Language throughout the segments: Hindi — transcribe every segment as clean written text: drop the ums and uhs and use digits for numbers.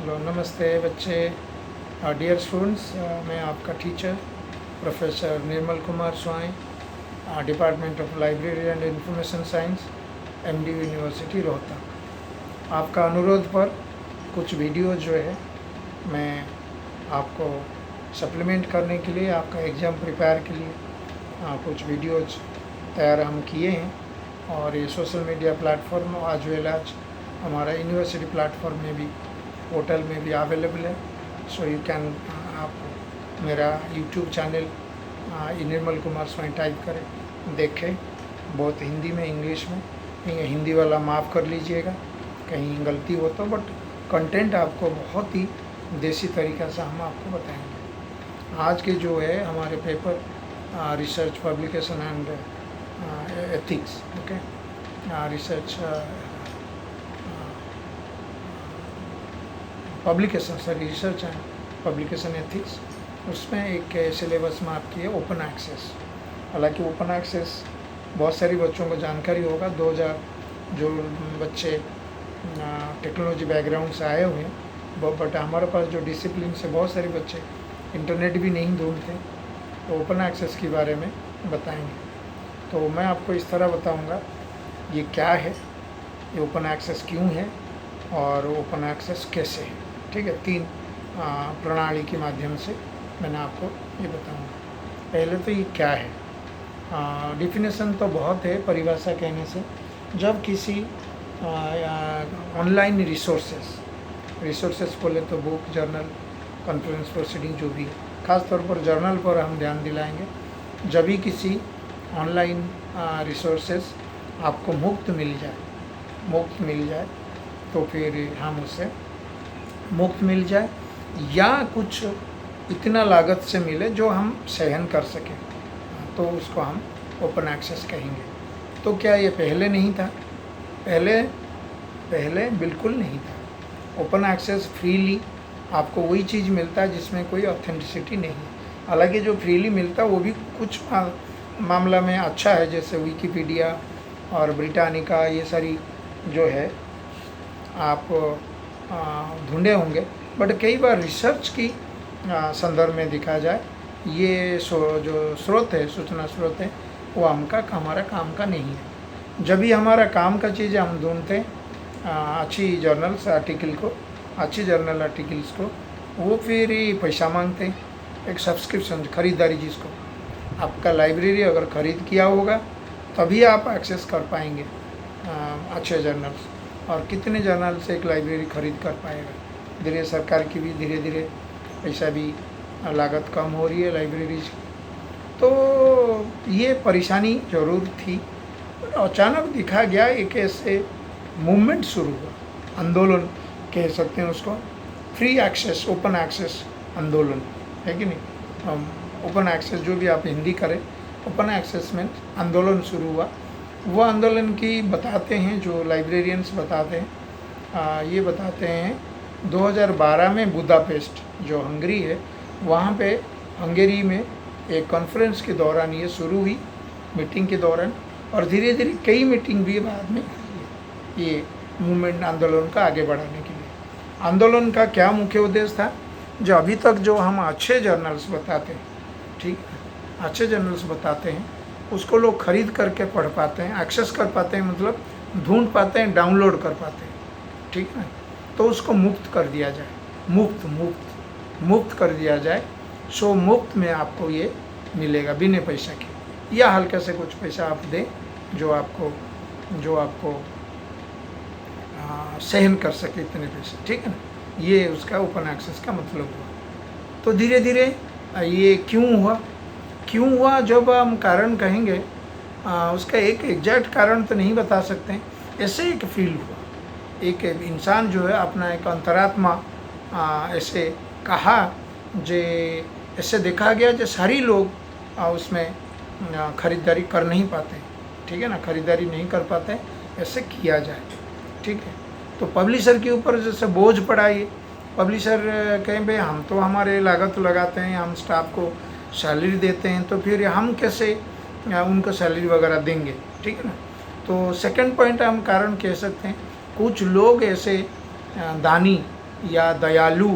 हेलो, नमस्ते बच्चे। डियर स्टूडेंट्स, मैं आपका teacher professor Nirmal Kumar Swai, department of library and information science, MD university Rohtak. आपका अनुरोध पर कुछ वीडियो जो है मैं आपको सप्लीमेंट करने के लिए, आपका एग्ज़ाम प्रिपेयर के लिए कुछ वीडियोज तैयार हम किए हैं। और ये सोशल मीडिया प्लेटफॉर्म आज वेल आज हमारा यूनिवर्सिटी प्लेटफॉर्म में भी, पोर्टल में भी अवेलेबल है। सो यू कैन, आप मेरा यूट्यूब चैनल निर्मल कुमार स्वाई टाइप करें, देखें। बहुत हिंदी में, इंग्लिश में। हिंदी वाला माफ़ कर लीजिएगा कहीं गलती हो तो, बट कंटेंट आपको बहुत ही देसी तरीक़ा से हम आपको बताएंगे। आज के जो है हमारे paper research publication and ethics, okay, research publication, sorry, research and publication ethics, उसमें एक सिलेबस में आपकी है ओपन एक्सेस। हालांकि ओपन एक्सेस बहुत सारी बच्चों को जानकारी होगा। 2000 जो बच्चे टेक्नोलॉजी बैकग्राउंड से आए हुए हैं, बट हमारे पास जो डिसिप्लिन से बहुत सारे बच्चे इंटरनेट भी नहीं ढूंढते, तो ओपन एक्सेस के बारे में बताएंगे। तो मैं आपको इस तरह बताऊंगा ये क्या है, ये ओपन एक्सेस क्यों है और ओपन एक्सेस कैसे है। ठीक है, 3 प्रणाली के माध्यम से मैंने आपको ये बताऊंगा। पहले तो ये क्या है, डिफिनेशन तो बहुत है परिभाषा कहने से। जब किसी ऑनलाइन रिसोर्सेस बोले तो बुक, जर्नल, कॉन्फ्रेंस प्रोसीडिंग जो भी है, ख़ास तौर पर जर्नल पर हम ध्यान दिलाएंगे। जब भी किसी ऑनलाइन रिसोर्सेस आपको मुफ्त मिल जाए तो फिर हम उसे मुफ्त मिल जाए या कुछ इतना लागत से मिले जो हम सहन कर सकें, तो उसको हम ओपन एक्सेस कहेंगे। तो क्या ये पहले नहीं था? पहले बिल्कुल नहीं था। ओपन एक्सेस फ्रीली आपको वही चीज़ मिलता है जिसमें कोई ऑथेंटिसिटी नहीं है। हालांकि जो फ्रीली मिलता है वो भी कुछ मामला में अच्छा है, जैसे विकिपीडिया और ब्रिटानिका, ये सारी जो है आप ढूंढे होंगे। बट कई बार रिसर्च की संदर्भ में देखा जाए, ये जो स्रोत है, सूचना स्रोत है, वो हमारा काम का नहीं है। जब भी हमारा काम का चीज़ हम ढूंढते हैं अच्छी जर्नल आर्टिकल्स को, वो फिर पैसा मांगते हैं, एक सब्सक्रिप्शन, खरीदारी, जिसको आपका लाइब्रेरी अगर ख़रीद किया होगा तभी आप एक्सेस कर पाएंगे अच्छे जर्नल्स। और कितने जर्नल से एक लाइब्रेरी ख़रीद कर पाएगा। धीरे सरकार की भी धीरे धीरे पैसा भी लागत कम हो रही है लाइब्रेरीज की, तो ये परेशानी ज़रूर थी। अचानक दिखा गया, एक ऐसे मूवमेंट शुरू हुआ, आंदोलन कह सकते हैं उसको, फ्री एक्सेस, ओपन एक्सेस आंदोलन, है कि नहीं। ओपन एक्सेस जो भी आप हिंदी करें, ओपन एक्सेस में आंदोलन शुरू हुआ। वो आंदोलन की बताते हैं जो लाइब्रेरियंस बताते हैं, ये बताते हैं 2012 में बुदापेस्ट जो हंगरी है, वहाँ पे हंगेरी में एक कॉन्फ्रेंस के दौरान ये शुरू हुई, मीटिंग के दौरान, और धीरे धीरे कई मीटिंग भी बाद में ये मूवमेंट आंदोलन का आगे बढ़ाने के लिए। आंदोलन का क्या मुख्य उद्देश्य था? जो अभी तक जो हम अच्छे जर्नल्स बताते हैं, ठीक, अच्छे जर्नल्स बताते हैं, उसको लोग खरीद करके पढ़ पाते हैं, एक्सेस कर पाते हैं, मतलब ढूंढ पाते हैं, डाउनलोड कर पाते हैं, ठीक है। तो उसको मुफ्त कर दिया जाए, मुफ्त कर दिया जाए। सो मुफ्त में आपको ये मिलेगा बिना पैसा के, या हल्के से कुछ पैसा आप दें जो आपको सहन कर सके इतने पैसे, ठीक है ना। ये उसका ओपन एक्सेस का मतलब हुआ। तो धीरे धीरे ये क्यों हुआ जब हम कारण कहेंगे, उसका एक एग्जैक्ट कारण तो नहीं बता सकते हैं। ऐसे एक फील हुआ, एक इंसान जो है अपना एक अंतरात्मा ऐसे कहा, जे ऐसे देखा गया जो सारी लोग उसमें ख़रीदारी कर नहीं पाते, ठीक है ना, ख़रीदारी नहीं कर पाते, ऐसे किया जाए, ठीक है। तो पब्लिशर के ऊपर जैसे बोझ पड़ा, ये पब्लिशर कहें भाई हम तो हमारे लागत लगाते हैं, हम स्टाफ को सैलरी देते हैं, तो फिर हम कैसे उनको सैलरी वगैरह देंगे, ठीक है ना। तो सेकंड पॉइंट हम कारण कह सकते हैं, कुछ लोग ऐसे दानी या दयालु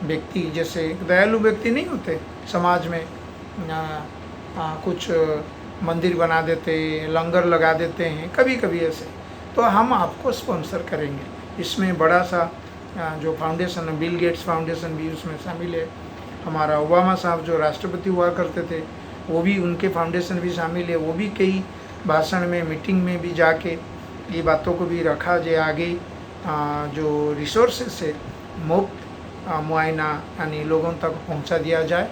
व्यक्ति, जैसे दयालु व्यक्ति नहीं होते समाज में, कुछ मंदिर बना देते, लंगर लगा देते हैं कभी कभी ऐसे, तो हम आपको स्पॉन्सर करेंगे। इसमें बड़ा सा जो फाउंडेशन है, बिल गेट्स फाउंडेशन भी उसमें शामिल है। हमारा ओबामा साहब जो राष्ट्रपति हुआ करते थे, वो भी, उनके फाउंडेशन भी शामिल है। वो भी कई भाषण में, मीटिंग में भी जाके ये बातों को भी रखा जो आगे जो रिसोर्सेस है मुफ्त मुआयना यानी लोगों तक पहुंचा दिया जाए।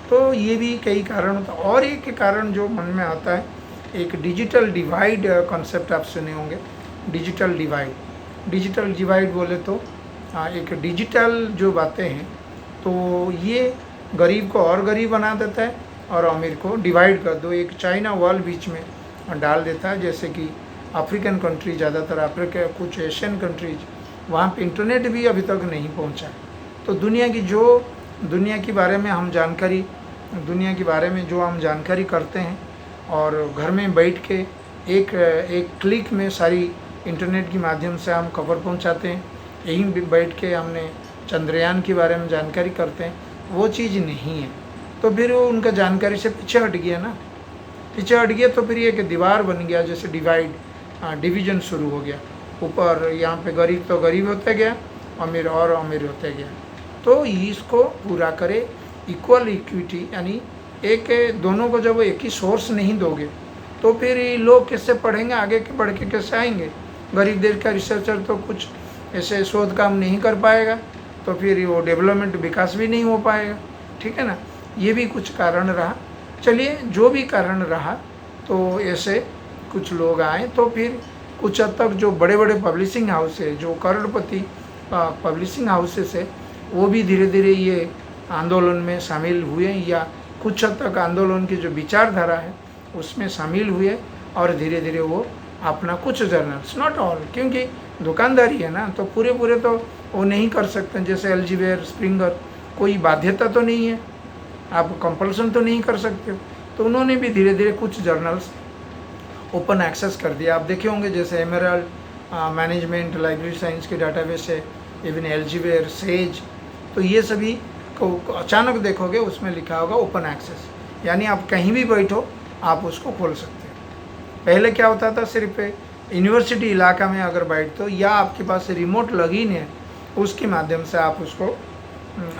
तो ये भी कई कारण होता। और एक कारण जो मन में आता है, एक डिजिटल डिवाइड कॉन्सेप्ट आप सुने होंगे। डिजिटल डिवाइड बोले तो एक डिजिटल जो बातें हैं, तो ये गरीब को और गरीब बना देता है और अमीर को डिवाइड कर दो, एक चाइना वॉल बीच में डाल देता है। जैसे कि अफ्रीकन कंट्री, ज़्यादातर अफ्रीका, कुछ एशियन कंट्रीज, वहाँ पे इंटरनेट भी अभी तक नहीं पहुँचा। तो दुनिया के बारे में जो हम जानकारी करते हैं और घर में बैठ के एक क्लिक में सारी इंटरनेट के माध्यम से हम खबर पहुंचाते हैं। यहीं बैठ के हमने चंद्रयान के बारे में जानकारी करते हैं, वो चीज़ नहीं है। तो फिर वो उनका जानकारी से पीछे हट गया, तो फिर एक दीवार बन गया, जैसे डिवीज़न शुरू हो गया। ऊपर यहाँ पे गरीब तो गरीब होते गया, अमीर और अमीर होते गया। तो इसको पूरा करे इक्वल इक्विटी, यानी एक दोनों को जब एक ही सोर्स नहीं दोगे तो फिर लोग कैसे पढ़ेंगे, आगे के बढ़ के कैसे आएंगे। गरीब देश का रिसर्चर तो कुछ ऐसे शोध काम नहीं कर पाएगा, तो फिर वो डेवलपमेंट, विकास भी नहीं हो पाएगा। ठीक है ना, ये भी कुछ कारण रहा। चलिए, जो भी कारण रहा, तो ऐसे कुछ लोग आए, तो फिर कुछ हद तक जो बड़े बड़े पब्लिशिंग हाउस है, जो करोड़पति पब्लिशिंग हाउसेस है, वो भी धीरे धीरे ये आंदोलन में शामिल हुए, या कुछ हद तक आंदोलन की जो विचारधारा है उसमें शामिल हुए। और धीरे धीरे वो अपना कुछ जर्नल्स, नॉट ऑल, क्योंकि दुकानदारी है ना, तो पूरे तो वो नहीं कर सकते। जैसे एल्जेवियर, स्प्रिंगर, कोई बाध्यता तो नहीं है, आप कंपल्सन तो नहीं कर सकते हो। तो उन्होंने भी धीरे धीरे कुछ जर्नल्स ओपन एक्सेस कर दिया। आप देखे होंगे जैसे एमराल्ड मैनेजमेंट लाइब्रेरी साइंस के डाटाबेस है, इवन एल्जेवियर, सेज, तो ये सभी को अचानक देखोगे उसमें लिखा होगा ओपन एक्सेस, यानी आप कहीं भी बैठो आप उसको खोल सकते हो। पहले क्या होता था, सिर्फ यूनिवर्सिटी इलाका में अगर बैठते हो या आपके पास रिमोट लॉगिन है, उसके माध्यम से आप उसको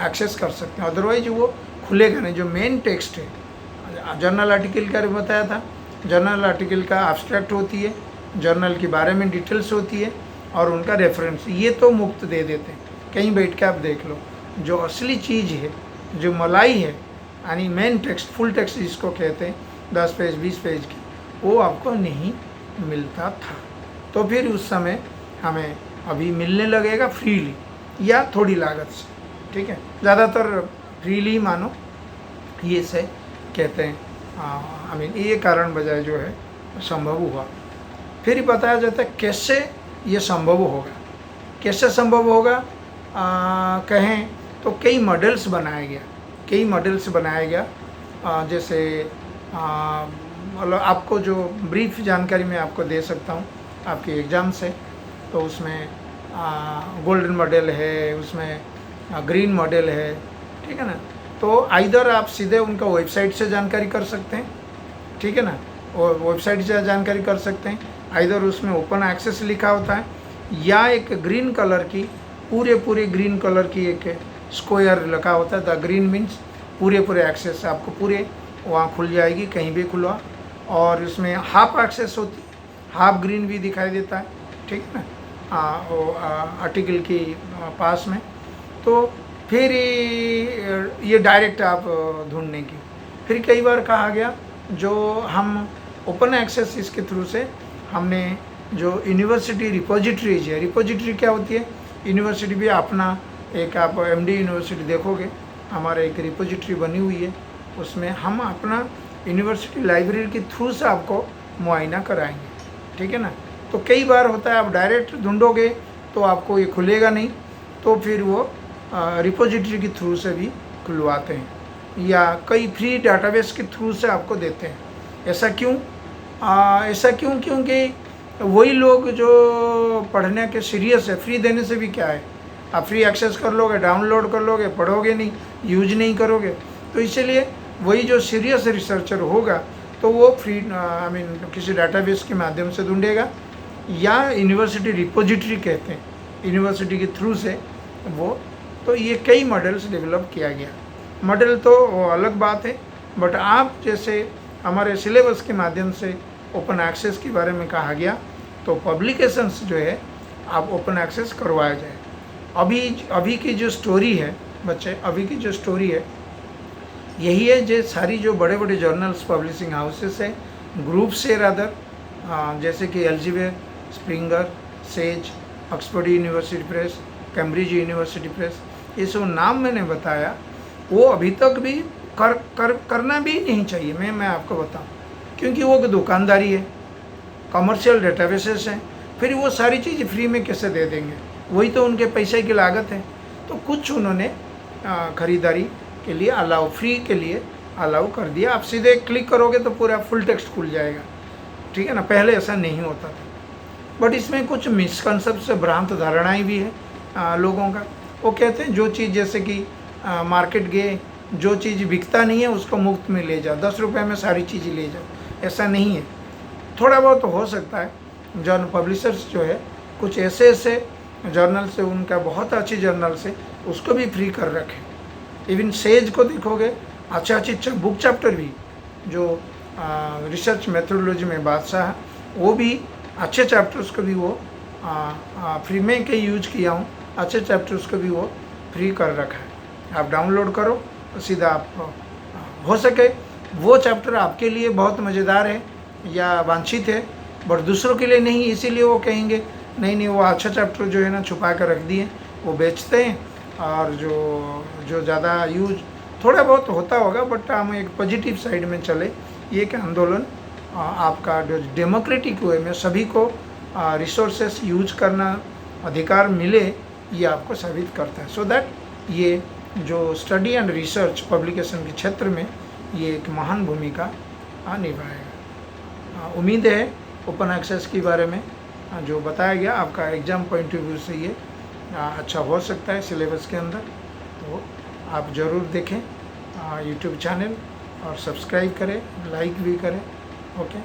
एक्सेस कर सकते हैं, अदरवाइज वो खुलेगा नहीं। जो मेन टेक्स्ट है, जर्नल आर्टिकल का बताया था, जर्नल आर्टिकल का एब्स्ट्रैक्ट होती है, जर्नल के बारे में डिटेल्स होती है और उनका रेफरेंस, ये तो मुफ्त दे देते हैं। कहीं बैठ के आप देख लो, जो असली चीज़ है, जो मलाई है, यानी मेन टेक्स्ट, फुल टेक्स्ट जिसको कहते हैं, 10 पेज 20 पेज की, वो आपको नहीं मिलता था। तो फिर उस समय हमें अभी मिलने लगेगा फ्रीली या थोड़ी लागत से। ठीक है, ज़्यादातर फ्रीली मानो, ये से कहते हैं। ये कारण बजाय जो है संभव हुआ। फिर बताया जाता है कैसे ये संभव होगा। कैसे संभव होगा कहें तो कई मॉडल्स बनाया गया। जैसे मतलब आपको जो ब्रीफ जानकारी मैं आपको दे सकता हूँ आपके एग्ज़ाम से, तो उसमें गोल्डन मॉडल है, उसमें ग्रीन मॉडल है। ठीक है ना, तो आइदर आप सीधे उनका वेबसाइट से जानकारी कर सकते हैं, ठीक है ना, और वेबसाइट से जानकारी कर सकते हैं। आइदर उसमें ओपन एक्सेस लिखा होता है, या एक ग्रीन कलर की पूरे ग्रीन कलर की एक स्क्वायर लिखा होता है। द ग्रीन मीन्स पूरे एक्सेस, आपको पूरे वहाँ खुल जाएगी, कहीं भी खुलवा। और उसमें हाफ एक्सेस होती है, हाफ ग्रीन भी दिखाई देता है, ठीक है ना, आर्टिकल के पास में। तो फिर ये डायरेक्ट आप ढूंढने की। फिर कई बार कहा गया जो हम ओपन एक्सेस इसके थ्रू से हमने जो यूनिवर्सिटी रिपोजिटरीज है, रिपोजिटरी क्या होती है, यूनिवर्सिटी भी अपना एक, आप एमडी यूनिवर्सिटी देखोगे हमारा एक रिपोजिटरी बनी हुई है, उसमें हम अपना यूनिवर्सिटी लाइब्रेरी के थ्रू से आपको मुआयना कराएंगे, ठीक है ना। तो कई बार होता है आप डायरेक्ट ढूंढोगे तो आपको ये खुलेगा नहीं, तो फिर वो रिपोजिटरी के थ्रू से भी खुलवाते हैं, या कई फ्री डाटाबेस के थ्रू से आपको देते हैं। ऐसा क्यों क्योंकि वही लोग जो पढ़ने के सीरियस है, फ्री देने से भी क्या है, आप फ्री एक्सेस कर लोगे, डाउनलोड कर लोगे, पढ़ोगे नहीं, यूज नहीं करोगे। तो इसीलिए वही जो सीरियस रिसर्चर होगा तो वो फ्री किसी डाटाबेस के माध्यम से ढूंढेगा, या यूनिवर्सिटी रिपोजिटरी कहते हैं, यूनिवर्सिटी के थ्रू से वो। तो ये कई मॉडल्स डेवलप किया गया। मॉडल तो अलग बात है, बट आप जैसे हमारे सिलेबस के माध्यम से ओपन एक्सेस के बारे में कहा गया, तो पब्लिकेशंस जो है आप ओपन एक्सेस करवाया जाए। अभी की जो स्टोरी है बच्चे, अभी की जो स्टोरी है यही है, जो सारी जो बड़े बड़े जर्नल्स पब्लिशिंग हाउसेस है, ग्रुप्स है रादर, जैसे कि Elsevier, Springer, Sage, Oxford University Press, Cambridge University Press, ये सब नाम मैंने बताया, वो अभी तक भी करना भी नहीं चाहिए। मैं आपको बताऊं, क्योंकि वो दुकानदारी है, कमर्शियल डेटाबेसेस हैं, फिर वो सारी चीज़ फ्री में कैसे दे देंगे, वही तो उनके पैसे की लागत है। तो कुछ उन्होंने ख़रीदारी के लिए अलाउ, फ्री के लिए अलाउ कर दिया। आप सीधे क्लिक करोगे तो पूरा फुल टेक्स्ट खुल जाएगा, ठीक है ना। पहले ऐसा नहीं होता था, बट इसमें कुछ मिसकंसेप्ट, भ्रांत धारणाएं भी है लोगों का। वो कहते हैं जो चीज़, जैसे कि मार्केट गए, जो चीज़ बिकता नहीं है उसको मुफ्त में ले जाओ, 10 रुपये में सारी चीज़ें ले जाओ, ऐसा नहीं है। थोड़ा बहुत तो हो सकता है, जर्नल पब्लिशर्स जो है कुछ ऐसे जर्नल से, उनका बहुत अच्छी जर्नल से उसको भी फ्री कर रखे। इवन सेज को देखोगे, अच्छी बुक चैप्टर भी, जो रिसर्च मेथोडोलॉजी में बादशाह है, वो भी अच्छे चैप्टर्स को भी वो फ्री में के यूज किया हूँ, अच्छे चैप्टर्स को भी वो फ्री कर रखा है। आप डाउनलोड करो तो सीधा आप हो सके वो चैप्टर आपके लिए बहुत मज़ेदार है या वांछित है, बट दूसरों के लिए नहीं, इसीलिए वो कहेंगे नहीं वो अच्छा चैप्टर जो है ना छुपा कर रख दिए, वो बेचते हैं। और जो ज़्यादा यूज थोड़ा बहुत होता होगा, बट हम एक पॉजिटिव साइड में चले, ये कि आंदोलन आपका जो डेमोक्रेटिक वे में सभी को रिसोर्सेस यूज करना अधिकार मिले, ये आपको साबित करता है। सो दैट ये जो स्टडी एंड रिसर्च पब्लिकेशन के क्षेत्र में ये एक महान भूमिका निभाएगा। उम्मीद है ओपन एक्सेस के बारे में जो बताया गया आपका एग्ज़ाम पॉइंट ऑफ व्यू से ये अच्छा हो सकता है सिलेबस के अंदर। तो आप ज़रूर देखें यूट्यूब चैनल, और सब्सक्राइब करें, लाइक भी करें। ओके।